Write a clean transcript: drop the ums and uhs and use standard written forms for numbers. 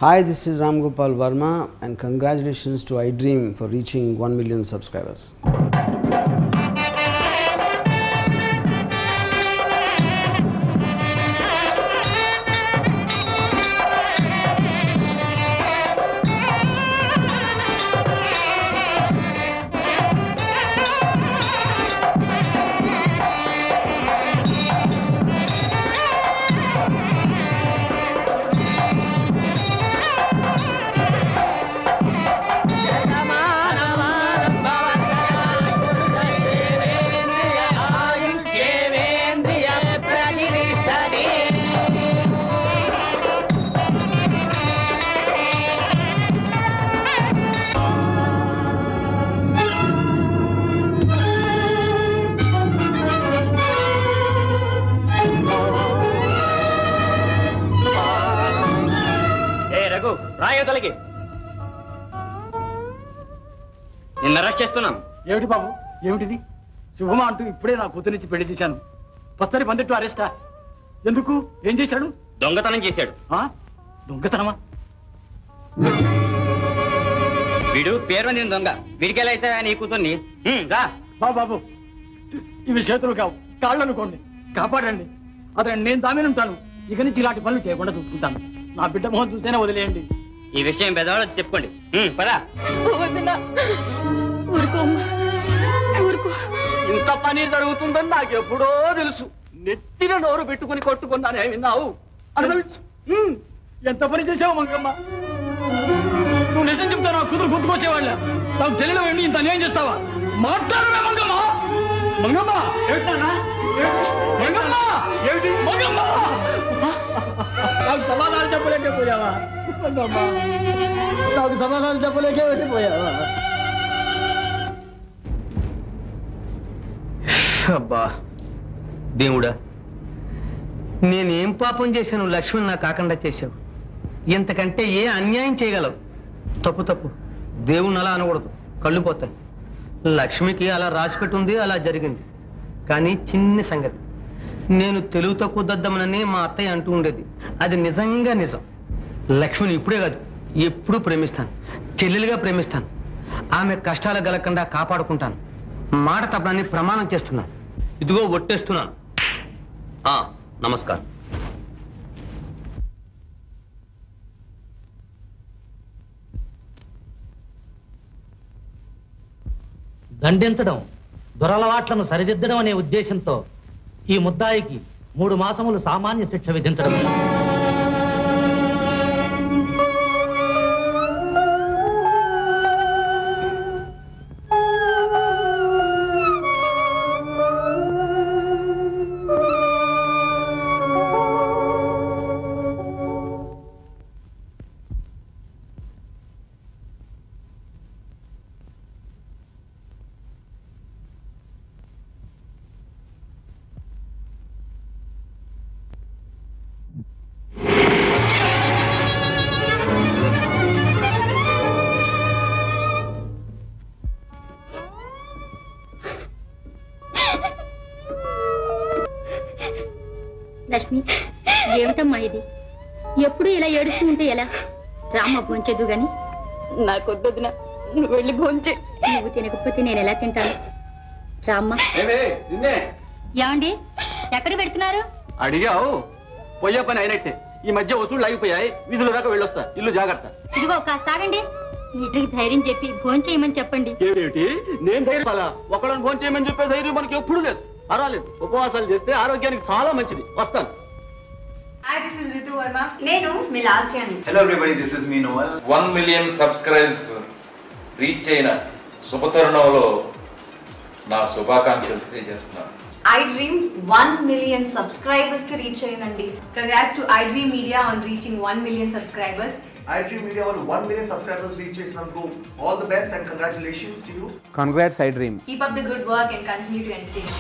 Hi, this is Ram Gopal Verma and congratulations to iDream for reaching 1 million subscribers. రాయోతలకి నిన్న arrest చేస్తున్నాం. ఏమిటి బాబు, ఏమిటిది? శుభమా అంటూ ఇప్పుడే నా కూతురిచ్చి పెళ్లి చేశాను. పచ్చడి పందిట్టు అరెస్టా? ఎందుకు? ఏం చేశాడు? దొంగతనం చేశాడు. దొంగతనమా? వీడు పేరు పొందిన దొంగ. వీడికి ఎలా అయితే నీ కూతుర్ని రా బాబు, ఇవి చేతులు కావు, కాళ్ళు అనుకోండి, కాపాడండి. అతను నేను జామీను ఉంటాను. ఇక నుంచి ఇలాంటి పనులు చేయకుండా చూసుకుంటాను. నా బిడ్డ మొహం చూసేనే వదిలేయండి. ఈ విషయం పెద్దవాళ్ళకి చెప్పుకోండి. పదా ఇంత పని జరుగుతుందని నాకు ఎప్పుడో తెలుసు. నెత్తిన నోరు పెట్టుకుని కొట్టుకున్నానే, విన్నావు? అనుభవించు. ఎంత పని చేసావు మంగమ్మ? నువ్వు నిజం చెప్తా నా కూతురు గుర్తుకొచ్చేవాళ్ళ. నాకు తెలియదు ఏంటి, ఇంత అన్యాయం చేస్తావా? మాట్లాడవే మంగమ్మ. మంగమ్మ ఏమిటన్నా? మంగమ్మ ఏమిటి? మంగమ్మ నాకు సమాధానం చెప్పలేకపోయావా? మంగమ్మ నాకు సమాధానం చెప్పలేకే వెళ్ళిపోయావా? అబ్బా దేవుడా, నేనేం పాపం చేశాను లక్ష్మణ్ నా కాకుండా చేశావు? ఇంతకంటే ఏ అన్యాయం చేయగలవు? తప్పు దేవుణ్ణి అలా అనకూడదు, కళ్ళు పోతాయి. లక్ష్మికి అలా రాసిపెట్టుంది, అలా జరిగింది. కానీ చిన్న సంగతి, నేను తెలుగు తక్కువ దద్దమనని మా అత్తయ్య అంటూ ఉండేది. అది నిజంగా నిజం. లక్ష్మిని ఇప్పుడే కాదు, ఎప్పుడూ ప్రేమిస్తాను, చెల్లెలుగా ప్రేమిస్తాను. ఆమె కష్టాలు గలకుండా కాపాడుకుంటాను. మాట తప్పనని ప్రమాణం చేస్తున్నాను. ఇదిగో ఒట్టేస్తున్నాను. నమస్కారం. దండించడం, దురలవాట్లను సరిదిద్దడం అనే ఉద్దేశంతో ఈ ముద్దాయికి 3 మాసములు సామాన్య శిక్ష విధించడం. లక్ష్మి, ఏమిటమ్మా ఇది? ఎప్పుడు ఇలా ఏడుస్తూ ఉంటే ఎలా? రామ్మ భోంచేదు గాని. నాకొద్దొద్దున, నువ్వు వెళ్ళి భోంచే. నువ్వు తినకపోతే నేను ఎలా తింటాను? రామ్మ. ఏమండి, ఎక్కడికి పెడుతున్నారు? అడిగావు, పోయే పని అయినట్టే. ఈ మధ్య వసూళ్ళు ఆగిపోయాయి, వీధుల దాకా వెళ్ళొస్తా. ఇల్లు జాగ్రత్త. ఇదిగో కాస్త ఆగండి. వీటికి ధైర్యం చెప్పి భోంచేయమని చెప్పండి. ఏమిటి నేను ధైర్యం? ఒకళ్ళని భోంచేయమని చెప్పే ధైర్యం మనకి ఎప్పుడు లేదు. పర్వాలేదు, ఉపవాసాలు చేస్తే ఆరోగ్యానికి చాలా మంచిది. వస్తాను. Hi, this is Ritu Verma. నేను మీ లాస్యాని. Hello everybody, this is me Noel. 1 million subscribers reach అయిన శుభతరుణంలో నా శుభాకాంక్షలు తెలియజేస్తున్నాను. iDream 1 million subscribers కి రీచ్ అయిందండి. Congrats to iDream Media on reaching 1 million subscribers. iDream Media on 1 million subscribers reach చేసినందుకు all the best and congratulations to you. Congrats iDream. Keep up the good work and continue to entertain.